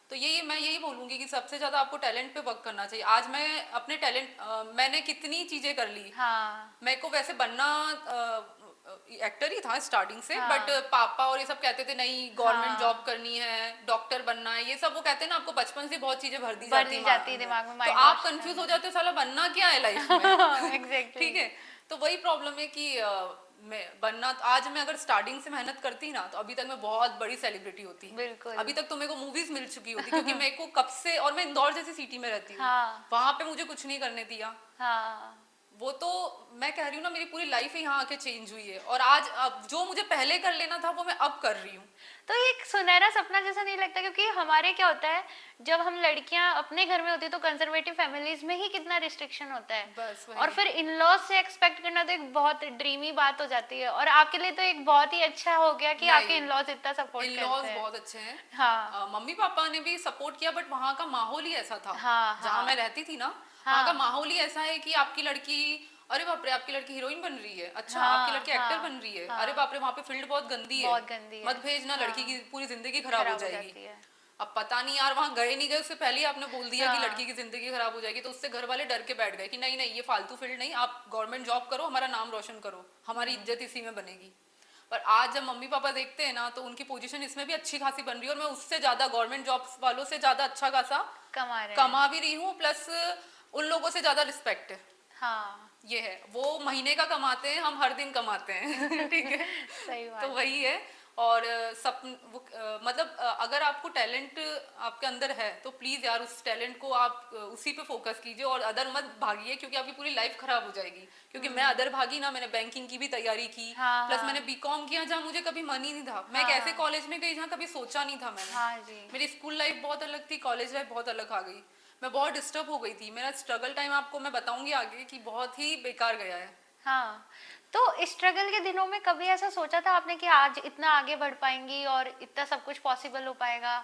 तो यही मैं यही बोलूंगी कि सबसे ज्यादा आपको टैलेंट पे वर्क करना चाहिए। आज मैं अपने टैलेंट मैंने कितनी चीजें कर ली। मेरे को वैसे बनना एक्टर ही था स्टार्टिंग से, बट पापा और ये सब कहते थे नहीं गवर्नमेंट जॉब करनी है, डॉक्टर बनना है, ये सब वो कहते हैं ना आपको बचपन से बहुत चीजें भर दी जाती है दिमाग में, तो आप कंफ्यूज हो जाते हो साला बनना क्या है लाइफ में। ठीक है, तो वही प्रॉब्लम है कि मैं बनना, आज मैं अगर स्टार्टिंग से मेहनत करती ना तो अभी तक मैं बहुत बड़ी सेलिब्रिटी होती। बिल्कुल। अभी तक तो मेरे को मूवीज मिल चुकी होती, क्योंकि मेरे को कब से, और मैं इंदौर जैसी सिटी में रहती हूँ, वहां पे मुझे कुछ नहीं करने दिया। वो तो मैं कह रही हूँ ना, मेरी पूरी लाइफ ही यहाँ आके चेंज हुई है, और आज अब जो मुझे पहले कर लेना था वो मैं अब कर रही हूँ। तो एक सुनहरा सपना जैसा नहीं लगता? क्योंकि हमारे क्या होता है, जब हम लड़कियां अपने घर में होती है तो कंजर्वेटिव फैमिलीज में ही कितना रिस्ट्रिक्शन होता है, बस और फिर इन लॉज से एक्सपेक्ट करना तो एक बहुत ड्रीमी बात हो जाती है। और आपके लिए तो एक बहुत ही अच्छा हो गया कि आपके इन लॉज इतना सपोर्ट करते हैं। इन लॉज बहुत अच्छे हैं। मम्मी पापा ने भी सपोर्ट किया, बट वहाँ का माहौल ही ऐसा था। जहाँ मैं रहती थी ना, वहाँ का माहौल ही ऐसा है कि आपकी लड़की, अरे बाप रे आपकी लड़की हीरोइन बन रही है, अच्छा आपकी लड़की एक्टर बन रही है, अरे बाप रे वहाँ पे फील्ड बहुत गंदी है, मत भेजना, लड़की की पूरी जिंदगी खराब हो जाएगी। अब पता नहीं यार, वहाँ गए नहीं गए उससे पहले ही आपने बोल दिया कि लड़की की जिंदगी खराब हो जाएगी, तो उससे घर वाले डर के बैठ गए कि नहीं नहीं ये फालतू फील्ड नहीं, आप गवर्नमेंट जॉब करो, हमारा नाम रोशन करो, हमारी इज्जत इसी में बनेगी। पर आज जब मम्मी पापा देखते हैं ना तो उनकी पोजीशन इसमें भी अच्छी खासी बन रही है, और मैं उससे ज्यादा गवर्नमेंट जॉब वालों से ज्यादा अच्छा खासा कमा भी रही हूँ, प्लस उन लोगों से ज्यादा रिस्पेक्ट है। ये है, वो महीने का कमाते हैं, हम हर दिन कमाते हैं। ठीक है, सही बात। तो वही है। और मतलब अगर आपको टैलेंट आपके अंदर है तो प्लीज यार उस टैलेंट को आप उसी पे फोकस कीजिए, और अदर मत भागिए, क्योंकि आपकी पूरी लाइफ खराब हो जाएगी। क्योंकि मैं अदर भागी ना, मैंने बैंकिंग की भी तैयारी की, प्लस मैंने बीकॉम किया जहाँ मुझे कभी मन ही नहीं था। मैं एक ऐसे कॉलेज में गई जहाँ कभी सोचा नहीं था मैंने। मेरी स्कूल लाइफ बहुत अलग थी, कॉलेज लाइफ बहुत अलग आ गई, मैं बहुत डिस्टर्ब हो गई थी। मेरा स्ट्रगल टाइम आपको मैं बताऊंगी आगे कि बहुत ही बेकार गया है। तो स्ट्रगल के दिनों में कभी ऐसा सोचा था आपने कि आज इतना आगे बढ़ पाएंगी और इतना सब कुछ पॉसिबल हो पाएगा?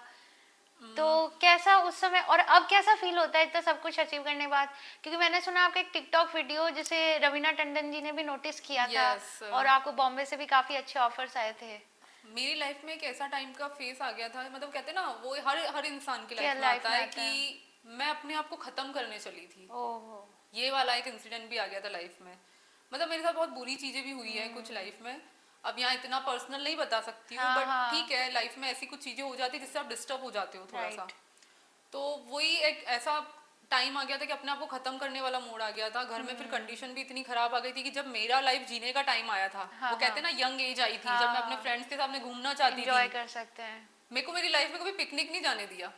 तो कैसा उस समय और अब कैसा फील होता है इतना सब कुछ अचीव करने के बाद? क्योंकि मैंने सुना आपका एक टिकटॉक वीडियो जिसे रवीना टंडन जी ने भी नोटिस किया था और आपको बॉम्बे से भी काफी अच्छे ऑफर्स आए थे। मेरी लाइफ में एक ऐसा टाइम का फेस आ गया था, मतलब कहते हैं ना वो हर इंसान की लाइफ में आता है कि मैं अपने आप को खत्म करने चली थी। ये वाला एक इंसिडेंट भी आ गया था लाइफ में। मतलब मेरे साथ बहुत बुरी चीजें भी हुई है कुछ लाइफ में, अब यहाँ इतना पर्सनल नहीं बता सकती हूँ, बट ठीक है, लाइफ में ऐसी कुछ चीजें हो जाती है जिससे आप डिस्टर्ब हो जाते हो थोड़ा सा। तो वही एक ऐसा टाइम आ गया था कि अपने आप को खत्म करने वाला मोड आ गया था। घर में फिर कंडीशन भी इतनी खराब आ गई थी कि जब मेरा लाइफ जीने का टाइम आया था, वो कहते हैं ना यंग एज आई थी, जब मैं अपने फ्रेंड्स के सामने घूमना चाहती थी, एंजॉय कर सकते हैं। मेरे को मेरी लाइफ में कभी पिकनिक नहीं जाने दिया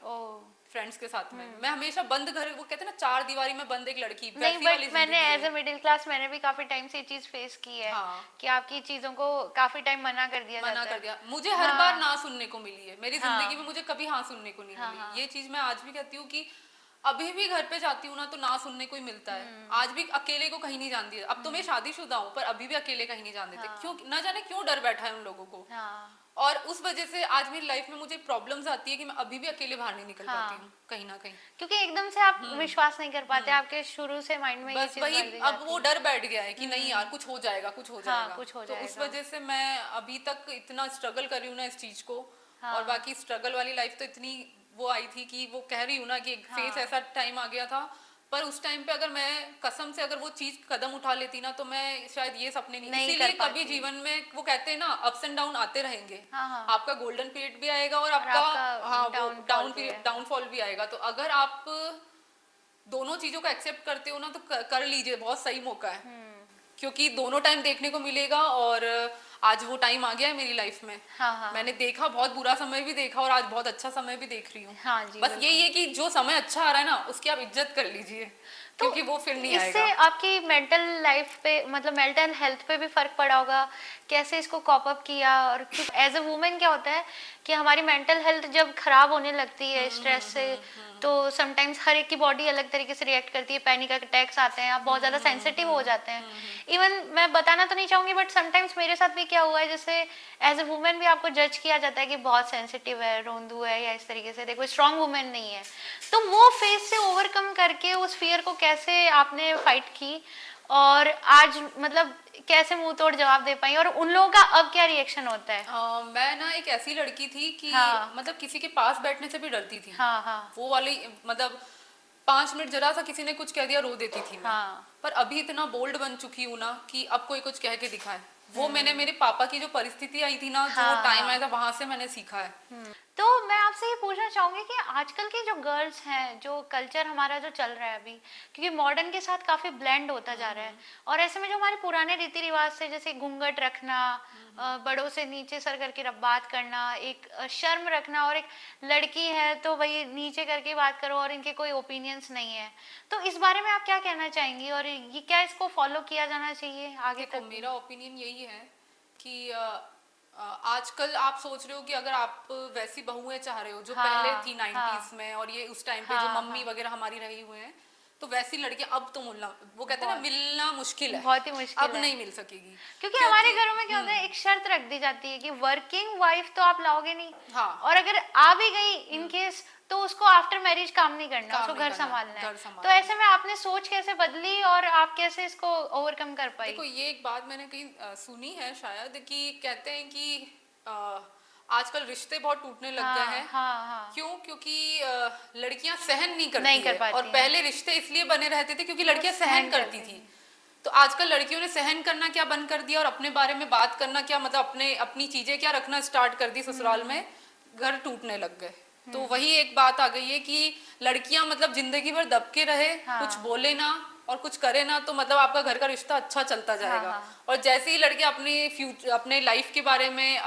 फ्रेंड्स के साथ में। मैं हमेशा बंद घर, वो कहते हैं ना चार दीवारी में बंद एक लड़की, नहीं, बट मैंने एज अ मिडिल क्लास मैंने भी काफी टाइम से ये चीज फेस की है कि आपकी चीजों को काफी टाइम मना कर दिया। मुझे हर बार ना सुनने को मिली है मेरी जिंदगी में, मुझे कभी हाँ सुनने को नहीं मिली। ये चीज मैं आज भी कहती हूँ कि अभी भी घर पे जाती हूँ ना तो ना सुनने को ही मिलता है। आज भी अकेले को कहीं नहीं जान दिया। अब तो मैं शादीशुदा हूँ पर अभी भी अकेले कहीं नहीं जान देते। क्यों ना जाने क्यों डर बैठा है उन लोगों को। और उस वजह से आज मेरी लाइफ में मुझे प्रॉब्लम्स आती है कि मैं अभी भी अकेले बाहर नहीं निकल पाती हूँ कहीं ना कहीं, क्योंकि एकदम से आप विश्वास नहीं कर पाते। आपके शुरू से माइंड में बस वही अब वो डर बैठ गया है कि नहीं यार कुछ हो जाएगा कुछ हो जाएगा। तो उस वजह से मैं अभी तक इतना स्ट्रगल कर रही हूँ ना इस चीज को। और बाकी स्ट्रगल वाली लाइफ तो इतनी वो आई थी कि वो कह रही हूँ ना कि एक फेस ऐसा टाइम आ गया था, पर उस टाइम पे अगर मैं कसम से अगर वो चीज कदम उठा लेती ना तो मैं शायद ये सपने नहीं इसीलिए कभी जीवन में वो कहते हैं ना अप्स एंड डाउन आते रहेंगे। आपका गोल्डन पीरियड भी आएगा और आपका डाउनफॉल भी आएगा। तो अगर आप दोनों चीजों को एक्सेप्ट करते हो ना तो कर लीजिए, बहुत सही मौका है। क्योंकि दोनों टाइम देखने को मिलेगा और आज वो टाइम आ गया है मेरी लाइफ में। मैंने देखा, बहुत बुरा समय भी देखा और आज बहुत अच्छा समय भी देख रही हूँ। बस यही है कि जो समय अच्छा आ रहा है ना उसकी आप इज्जत कर लीजिए, क्योंकि वो फिर नहीं आएगा। इससे आपकी मेंटल लाइफ पे मतलब मेंटल हेल्थ पे भी फर्क पड़ा होगा, कैसे इसको कॉप अप किया? और एज अ वुमेन क्या होता है कि हमारी मेंटल हेल्थ जब खराब होने लगती है स्ट्रेस से तो समटाइम्स हर एक की बॉडी अलग तरीके से रिएक्ट करती है, पैनिक अटैक्स आते हैं, आप बहुत ज़्यादा सेंसिटिव हो जाते हैं। इवन मैं बताना तो नहीं चाहूँगी बट समटाइम्स मेरे साथ भी क्या हुआ है, जैसे एज अ वुमेन भी आपको जज किया जाता है कि बहुत सेंसिटिव है, रोंदू है या इस तरीके से, देखो स्ट्रॉन्ग वुमेन नहीं है। तो वो फेज से ओवरकम करके उस फियर को कैसे आपने फाइट की और आज मतलब कैसे मुंह तोड़ जवाब दे पाई और उन लोगों का अब क्या रिएक्शन होता है? मैं ना एक ऐसी लड़की थी कि मतलब किसी के पास बैठने से भी डरती थी। वो वाली मतलब 5 मिनट जरा सा किसी ने कुछ कह दिया रो देती थी मैं। पर अभी इतना बोल्ड बन चुकी हूँ ना कि अब कोई कुछ कह के दिखाए। वो मैंने मेरे पापा की जो परिस्थिति आई थी ना, जो टाइम आया था, वहां से मैंने सीखा है। तो मैं आपसे ये पूछना चाहूंगी कि आजकल की जो गर्ल्स हैं, जो कल्चर हमारा जो चल रहा है अभी, क्योंकि मॉडर्न के साथ काफी ब्लेंड होता जा रहा है, और ऐसे में जो हमारे पुराने रीति रिवाज से जैसे घूंघट रखना, बड़ों से नीचे सर करके बात करना, एक शर्म रखना, और एक लड़की है तो भाई नीचे करके बात करो और इनके कोई ओपिनियंस नहीं है, तो इस बारे में आप क्या कहना चाहेंगी और ये क्या इसको फॉलो किया जाना चाहिए आगे तक? मेरा ओपिनियन यही है कि आजकल आप सोच रहे हो कि अगर आप वैसी बहुएं चाह रहे हो जो पहले थी 90s में, और ये उस टाइम पे जो मम्मी वगैरह हमारी रही हुए हैं, तो वैसी लड़कियां अब तो मिलना, वो कहते हैं ना मिलना मुश्किल है, बहुत ही मुश्किल अब नहीं मिल सकेगी। क्योंकि हमारे घरों में क्या होता है, एक शर्त रख दी जाती है कि वर्किंग वाइफ तो आप लाओगे नहीं, और अगर आ भी गई इन केस तो उसको आफ्टर मैरिज काम नहीं करना, उसको घर संभालना है। तो ऐसे में आपने सोच कैसे बदली और आप कैसे इसको ओवरकम कर पाई? देखो, ये एक बात मैंने कहीं सुनी है शायद, कि कहते हैं कि आजकल रिश्ते बहुत टूटने लग गए हैं। क्यों? क्योंकि लड़कियां सहन नहीं करती और पहले रिश्ते इसलिए बने रहते थे क्योंकि लड़कियां सहन करती थी। तो आजकल लड़कियों ने सहन करना क्या बंद कर दिया और अपने बारे में बात करना क्या, मतलब अपनी चीजें क्या रखना स्टार्ट कर दी ससुराल में, घर टूटने लग गए। तो वही एक बात आ गई है कि लड़कियां मतलब जिंदगी भर दबके रहे, कुछ बोले ना और कुछ करे ना, तो मतलब आपका घर का रिश्ता अच्छा चलता जाएगा। और जैसे ही लड़के अपने लाइफ के बारे में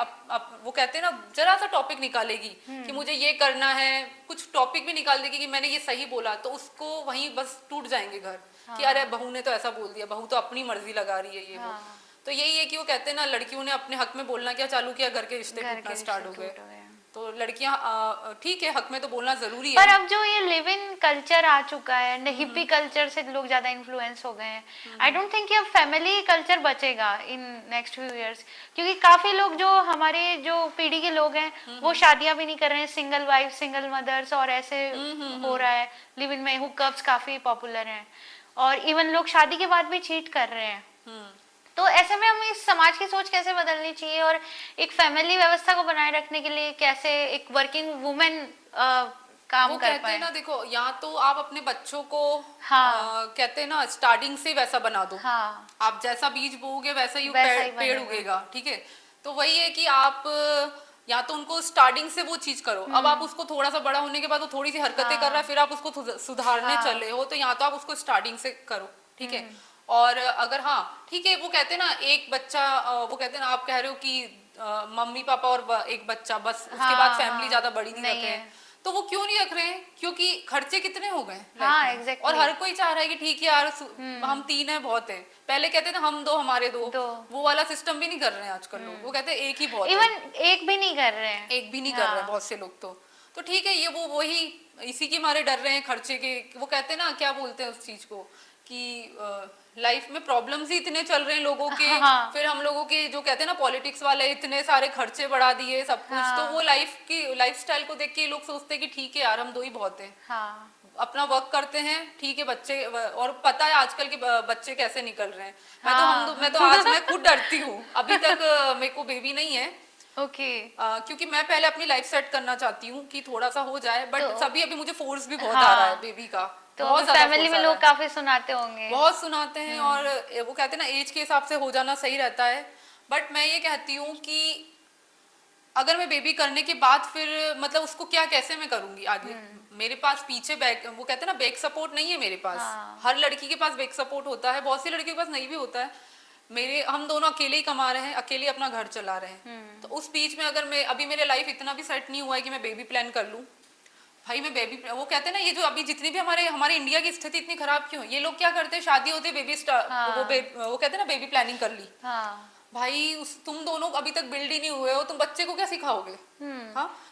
वो कहते हैं ना, जरा सा टॉपिक निकालेगी कि मुझे ये करना है, कुछ टॉपिक भी निकाल देगी कि मैंने ये सही बोला, तो उसको वहीं बस टूट जाएंगे घर कि अरे बहू ने तो ऐसा बोल दिया, बहू तो अपनी मर्जी लगा रही है, ये वो। तो यही है कि वो कहते हैं ना, लड़कियों ने अपने हक में बोलना क्या चालू किया, घर के रिश्ते टूटना स्टार्ट हो गए। तो लड़कियां ठीक है, हक में तो बोलना जरूरी है। पर अब जो ये लिव इन कल्चर आ चुका है, हिप्पी कल्चर से लोग ज्यादा इन्फ्लुएंस हो गए हैं, आई डोंट थिंक कि अब फैमिली कल्चर बचेगा इन नेक्स्ट फ्यू इयर्स, क्योंकि काफी लोग जो हमारे जो पीढ़ी के लोग हैं वो शादियां भी नहीं कर रहे हैं, सिंगल वाइफ सिंगल मदर्स और ऐसे हो रहा है, लिव इन में हुकअप्स काफी पॉपुलर हैं, और इवन लोग शादी के बाद भी चीट कर रहे हैं। तो ऐसे में हमें इस समाज की सोच कैसे बदलनी चाहिए, और एक फैमिली व्यवस्था को बनाए रखने के लिए कैसे एक वर्किंग वुमेन काम वो कर कहते पाए? हैं ना, देखो, या तो आप अपने बच्चों को कहते हैं ना स्टार्टिंग से वैसा बना दो। आप जैसा बीज बोओगे वैसा ही पेड़ उगेगा, ठीक है। तो वही है कि आप या तो उनको स्टार्टिंग से वो चीज करो। अब आप उसको थोड़ा सा बड़ा होने के बाद वो थोड़ी सी हरकतें कर रहा है, फिर आप उसको सुधारने चले हो, तो या तो आप उसको स्टार्टिंग से करो, ठीक है। और अगर ठीक है, वो कहते हैं ना एक बच्चा, वो कहते हैं ना, आप कह रहे हो कि मम्मी पापा और एक बच्चा बस, उसके बाद फैमिली ज्यादा बड़ी नहीं रख रहे हैं, तो वो क्यों नहीं रख रहे हैं? क्योंकि खर्चे कितने हो गए exactly. और हर कोई चाह रहा है कि ठीक है यार, हम 3 हैं बहुत है। पहले कहते थे हम 2 हमारे 2, वो वाला सिस्टम भी नहीं कर रहे हैं आजकल लोग। वो कहते हैं एक ही बहुत है। इवन एक भी नहीं कर रहे हैं, एक भी नहीं कर रहे हैं बहुत से लोग। तो ठीक है, ये वही इसी के मारे डर रहे हैं खर्चे के। वो कहते हैं ना, क्या बोलते हैं उस चीज को, कि लाइफ में प्रॉब्लम्स ही इतने चल रहे हैं लोगों के। फिर हम लोगों के जो कहते हैं ना पॉलिटिक्स वाले, इतने सारे खर्चे बढ़ा दिए सब कुछ। तो वो लाइफस्टाइल को देख के लोग सोचते हैं कि ठीक है यार, हम 2 ही बहुत हैं, अपना वर्क करते हैं, ठीक है। बच्चे, और पता है आजकल के बच्चे कैसे निकल रहे हैं। मैं खुद डरती हूँ। अभी तक मेरे को बेबी नहीं है, क्योंकि मैं पहले अपनी लाइफ सेट करना चाहती हूँ कि थोड़ा सा हो जाए, बट सभी अभी मुझे फोर्स भी बहुत आ रहा है बेबी का। तो फैमिली में लोग काफी सुनाते होंगे, बहुत सुनाते हैं। और वो कहते हैं ना एज के हिसाब से हो जाना सही रहता है। बट मैं ये कहती हूँ कि अगर मैं बेबी करने के बाद फिर मतलब उसको कैसे मैं करूंगी आगे। मेरे पास पीछे बैक, वो कहते हैं ना, बैक सपोर्ट नहीं है मेरे पास। हर लड़की के पास बैक सपोर्ट होता है, बहुत सी लड़कियों के पास नहीं भी होता है। हम दोनों अकेले ही कमा रहे हैं, अकेले अपना घर चला रहे हैं। तो उस बीच में अगर अभी मेरे लाइफ इतना भी सेट नहीं हुआ है कि मैं बेबी प्लान कर लूं, भाई मैं बेबी, वो कहते हैं ना, ये जो अभी जितनी भी हमारे इंडिया की स्थिति इतनी खराब क्यों है? ये लोग क्या करते हैं, शादी होती है बेबी वो कहते हैं ना बेबी प्लानिंग कर ली। भाई तुम दोनों अभी तक बिल्ड ही नहीं हुए हो, तुम बच्चे को क्या सिखाओगे?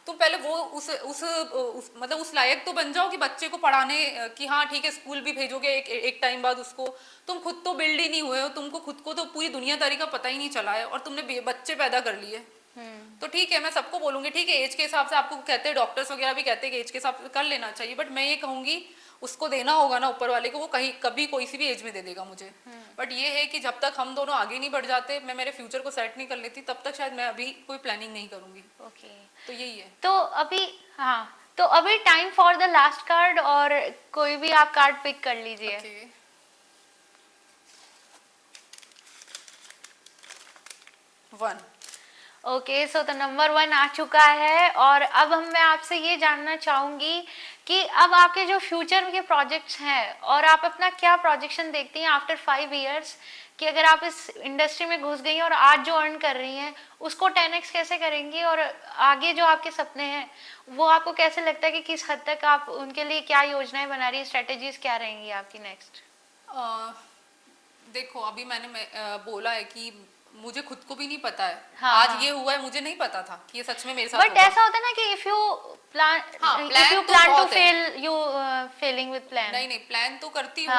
तुम पहले वो मतलब उस लायक तो बन जाओ कि बच्चे को पढ़ाने की, ठीक है स्कूल भी भेजोगे एक टाइम बाद उसको। तुम खुद तो बिल्ड ही नहीं हुए हो, तुमको खुद को तो पूरी दुनियादारी का पता ही नहीं चला है, और तुमने बच्चे पैदा कर लिए। तो ठीक है, मैं सबको बोलूंगी ठीक है, एज के हिसाब से आपको कहते हैं, डॉक्टर्स वगैरह भी कहते हैं कि एज के हिसाब से कर लेना चाहिए। बट मैं ये कहूंगी, उसको देना होगा ना ऊपर वाले को, वो कभी कोई सी भी एज में दे देगा मुझे। बट ये है कि जब तक हम दोनों आगे नहीं बढ़ जाते, मैं मेरे फ्यूचर को सेट नहीं कर लेती, तब तक शायद मैं अभी कोई प्लानिंग नहीं करूंगी। तो यही है। तो अभी time for the last card, और कोई भी आप कार्ड पिक कर लीजिए। ओके, सो तो नंबर 1 आ चुका है। और अब मैं आपसे ये जानना चाहूंगी कि अब आपके जो फ्यूचर के प्रोजेक्ट्स हैं, और आप अपना क्या प्रोजेक्शन देखती हैं आफ्टर 5 इयर्स, कि अगर आप इस इंडस्ट्री में घुस गई हैं और आज जो अर्न कर रही हैं उसको 10x कैसे करेंगी, और आगे जो आपके सपने हैं वो आपको कैसे लगता है कि किस हद तक आप उनके लिए क्या योजनाएं बना रही हैं, स्ट्रेटेजीज क्या रहेंगी आपकी नेक्स्ट? देखो, अभी मैंने बोला है कि मुझे खुद को भी नहीं पता है। आज ये हुआ है, मुझे नहीं पता था कि ये सच में मेरे साथ बट ऐसा होता है ना कि if you plan to fail, you failing with plan. नहीं, प्लान तो करती हूँ,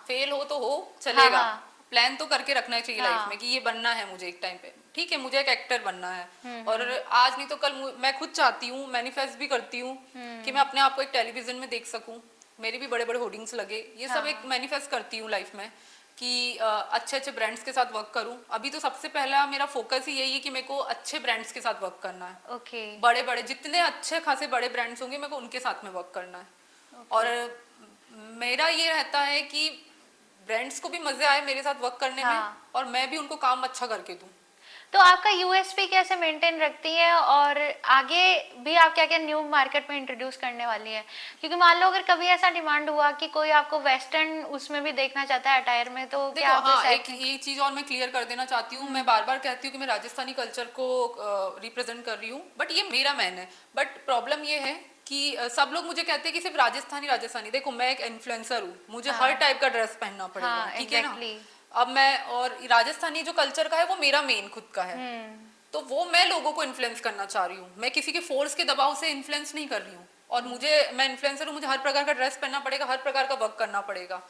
फेल हो तो हो चलेगा। प्लान तो करके रखना चाहिए लाइफ में कि ये बनना है मुझे एक टाइम पे, ठीक है, मुझे एक एक्टर बनना है। और आज नहीं तो कल मैं खुद चाहती हूँ, मैनिफेस्ट भी करती हूँ कि मैं अपने आप को एक टेलीविजन में देख सकूं, मेरे भी बड़े बड़े होर्डिंग्स लगे। ये सब एक मैनिफेस्ट करती हूँ लाइफ में कि अच्छे अच्छे ब्रांड्स के साथ वर्क करूं। अभी तो सबसे पहला मेरा फोकस ही यही है कि मेरे को अच्छे ब्रांड्स के साथ वर्क करना है। बड़े बड़े जितने अच्छे खासे बड़े ब्रांड्स होंगे, मेरे को उनके साथ में वर्क करना है। और मेरा ये रहता है कि ब्रांड्स को भी मजे आए मेरे साथ वर्क करने में, और मैं भी उनको काम अच्छा करके दूं। तो आपका यूएसपी कैसे मेंटेन रखती है, और आगे भी आप क्या क्या न्यू मार्केट में इंट्रोड्यूस करने वाली है? क्योंकि मान लो अगर कभी ऐसा डिमांड हुआ कि कोई आपको वेस्टर्न उसमें भी देखना चाहता है अटायर में, तो क्या एक ये चीज और मैं क्लियर कर देना चाहती हूँ। मैं बार बार कहती हूँ कि मैं राजस्थानी कल्चर को रिप्रेजेंट कर रही हूँ, बट ये मेरा मैन है। बट प्रॉब्लम ये है कि सब लोग मुझे कहते हैं कि सिर्फ राजस्थानी। देखो, मैं एक इन्फ्लुएंसर हूँ, मुझे हर टाइप का ड्रेस पहनना पड़ेगा, ठीक है ना। अब मैं, और राजस्थानी जो कल्चर का है वो मेरा मेन खुद का है, तो वो मैं लोगों को इन्फ्लुएंस करना चाह रही हूँ, मैं किसी के फोर्स के दबाव से इन्फ्लुएंस नहीं कर रही हूँ। और मैं इन्फ्लुएंसर हूँ, मुझे हर प्रकार का ड्रेस पहनना पड़ेगा, हर प्रकार का वर्क करना पड़ेगा।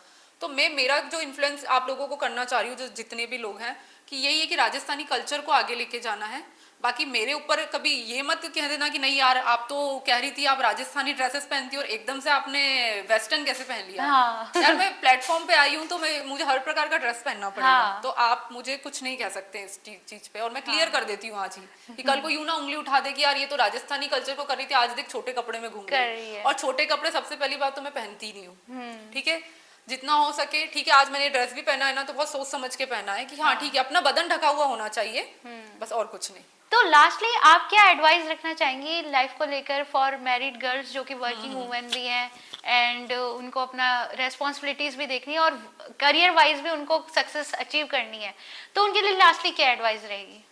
तो मेरा जो इन्फ्लुएंस आप लोगों को करना चाह रही हूँ, जो जितने भी लोग हैं, कि यही है कि राजस्थानी कल्चर को आगे लेके जाना है। बाकी मेरे ऊपर कभी ये मत कह देना कि नहीं यार, आप तो कह रही थी आप राजस्थानी ड्रेसेस पहनती हो और एकदम से आपने वेस्टर्न कैसे पहन लिया। हाँ। यार मैं प्लेटफॉर्म पे आई हूँ तो मुझे हर प्रकार का ड्रेस पहनना पड़ेगा। हाँ। तो आप मुझे कुछ नहीं कह सकते इस चीज पे, और मैं क्लियर कर देती हूँ आज ही कि कल को यूं ना उंगली उठा दे कि यार ये तो राजस्थानी कल्चर को कर रही थी, आज देख छोटे कपड़े में घूम रही है। और छोटे कपड़े सबसे पहली बात तो मैं पहनती ही नहीं हूँ, ठीक है, जितना हो सके। ठीक है, आज मैंने ड्रेस भी पहना है ना तो बहुत सोच समझ के पहना है कि हाँ ठीक है, अपना बदन ढका हुआ होना चाहिए, बस और कुछ नहीं। तो लास्टली आप क्या एडवाइस रखना चाहेंगी लाइफ को लेकर फॉर मैरिड गर्ल्स जो कि वर्किंग वुमेन भी हैं एंड उनको अपना रेस्पॉन्सिबिलिटीज भी देखनी है और करियर वाइज भी उनको सक्सेस अचीव करनी है, तो उनके लिए लास्टली क्या एडवाइस रहेगी?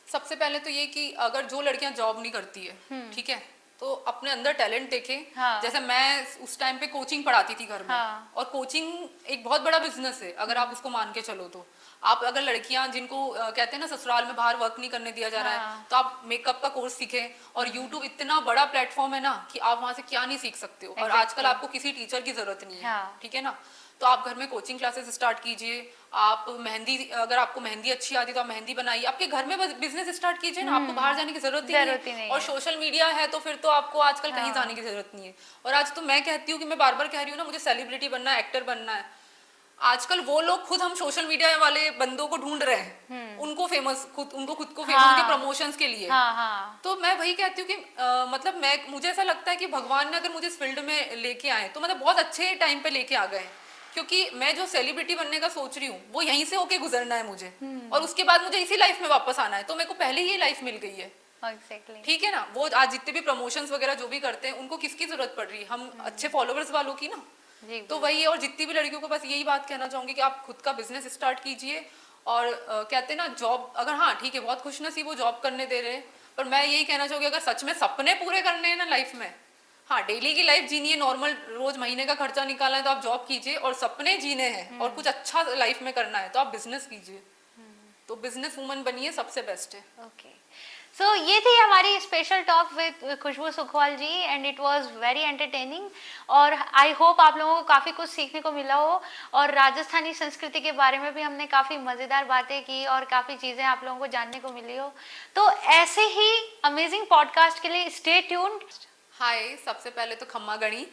सबसे पहले तो ये कि अगर जो लड़कियां जॉब नहीं करती है, ठीक है, तो अपने अंदर टैलेंट देखें। हाँ। जैसे मैं उस टाइम पे कोचिंग पढ़ाती थी घर में। हाँ। और कोचिंग एक बहुत बड़ा बिजनेस है अगर आप उसको मान के चलो तो। आप अगर लड़कियां जिनको कहते हैं ना ससुराल में बाहर वर्क नहीं करने दिया जा रहा है, तो आप मेकअप का कोर्स सीखें। और यूट्यूब इतना बड़ा प्लेटफॉर्म है ना कि आप वहां से क्या नहीं सीख सकते हो। और आजकल आपको किसी टीचर की जरूरत नहीं है, ठीक है ना। तो आप घर में कोचिंग क्लासेस स्टार्ट कीजिए। आप मेहंदी, अगर आपको मेहंदी अच्छी आती है तो आप मेहंदी बनाइए, आपके घर में बिजनेस स्टार्ट कीजिए ना, आपको बाहर जाने की जरूरत ही नहीं। और सोशल मीडिया है तो फिर तो आपको आजकल कहीं जाने की जरूरत नहीं है। और आज तो मैं कहती हूँ कि मैं बार बार कह रही हूँ ना, मुझे सेलिब्रिटी बनना है, एक्टर बनना है। आजकल वो लोग खुद हम सोशल मीडिया वाले बंदों को ढूंढ रहे हैं, उनको फेमस, खुद को फेमस के प्रमोशंस के लिए। तो मैं वही कहती हूँ कि मतलब मुझे ऐसा लगता है कि भगवान ने अगर मुझे इस फील्ड में लेके आए तो मतलब बहुत अच्छे टाइम पे लेके आ गए, क्योंकि मैं जो सेलिब्रिटी बनने का सोच रही हूँ वो यहीं से होके गुजरना है मुझे, और उसके बाद मुझे इसी लाइफ में वापस आना है। तो मेरे को पहले ही ये लाइफ मिल गई है, ठीक है ना। वो आज जितने भी प्रमोशंस वगैरह जो भी करते हैं उनको किसकी जरूरत पड़ रही है, हम अच्छे फॉलोअर्स वालों की ना। तो वही है। और जितनी भी लड़कियों को बस यही बात कहना चाहूंगी कि आप खुद का बिजनेस स्टार्ट कीजिए। और कहते हैं ना जॉब, अगर हाँ ठीक है बहुत खुशनसीब वो जॉब करने दे रहे हैं, पर मैं यही कहना चाहूंगी अगर सच में सपने पूरे करने हैं ना लाइफ में, हाँ डेली की लाइफ जीनी है, नॉर्मल रोज महीने का खर्चा निकालना है तो आप जॉब कीजिए। और सपने जीने हैं और कुछ अच्छा लाइफ में करना है तो आप बिजनेस कीजिए। तो बिजनेस वुमन बनिए, सबसे बेस्ट है। ओके, सो ये थी हमारी special talk with Khushboo Sukhwal ji and it was very entertaining. और आई होप आप लोगों को काफ़ी कुछ सीखने को मिला हो, और राजस्थानी संस्कृति के बारे में भी हमने काफ़ी मज़ेदार बातें की और काफ़ी चीज़ें आप लोगों को जानने को मिली हो। तो ऐसे ही अमेजिंग पॉडकास्ट के लिए स्टे ट्यून्ड। हाय, सबसे पहले तो खम्मा गणी,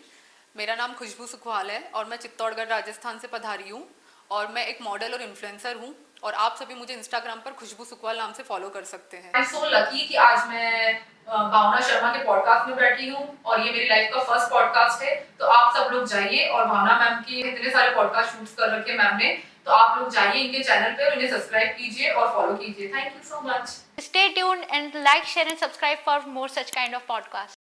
मेरा नाम खुशबू सुखवाल है और मैं चित्तौड़गढ़ राजस्थान से पधारी हूँ। और मैं एक मॉडल और इन्फ्लुएंसर हूँ, और आप सभी मुझे इंस्टाग्राम पर खुशबू सुखवाल नाम से फॉलो कर सकते हैं। आई एम सो लकी कि आज मैं भावना शर्मा के पॉडकास्ट में बैठी हूँ और ये मेरी लाइफ का फर्स्ट पॉडकास्ट है। तो आप सब लोग जाइए, और भावना मैम की इतने सारे पॉडकास्ट शूट कर रखे मैम ने, तो आप लोग जाइए इनके चैनल पे और इन्हें सब्सक्राइब कीजिए और फॉलो कीजिए। Thank you so much. Stay tuned and like, share and subscribe for more such kind of podcasts.